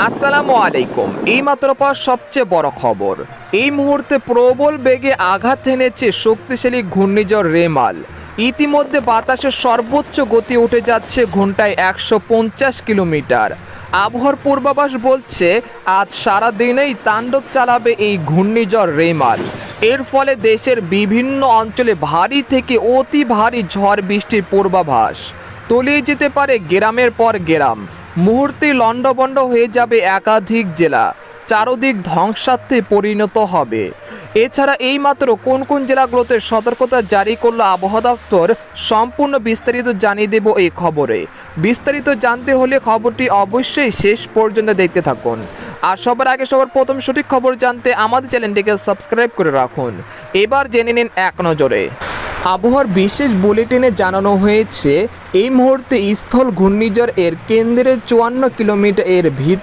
আসসালামু আলাইকুম। এইমাত্র পাওয়া সবচেয়ে বড় খবর, এই মুহূর্তে প্রবল বেগে আঘাত এনেছে শক্তিশালী ঘূর্ণিঝড় রেমাল। ইতিমধ্যে বাতাসের সর্বোচ্চ গতি উঠে যাচ্ছে ঘন্টায় 150 কিলোমিটার। আবহাওয়ার পূর্বাভাস বলছে আজ সারাদিনেই তাণ্ডব চালাবে এই ঘূর্ণিঝড় রেমাল। এর ফলে দেশের বিভিন্ন অঞ্চলে ভারী থেকে অতি ভারী ঝড় বৃষ্টির পূর্বাভাস। তলিয়ে যেতে পারে গ্রামের পর গ্রাম, মুহূর্তে লণ্ডভণ্ড হয়ে যাবে একাধিক জেলা, চারদিক ধ্বংসাত্মে পরিণত হবে। এছাড়া এইমাত্র কোন কোন জেলাগুলোতে সতর্কতা জারি করলো আবহাওয়া দপ্তর, সম্পূর্ণ বিস্তারিত জানিয়ে দেব এই খবরে। বিস্তারিত জানতে হলে খবরটি অবশ্যই শেষ পর্যন্ত দেখতে থাকুন। আর সবার আগে সবার প্রথম সঠিক খবর জানতে আমাদের চ্যানেলটিকে সাবস্ক্রাইব করে রাখুন। এবার জেনে নিন এক নজরে। আবহাওয়ার বিশেষ বুলেটিনে জানানো হয়েছে এই মুহূর্তে স্থল ঘূর্ণিঝড় এর কেন্দ্রে 54 কিলোমিটার এর ভিতর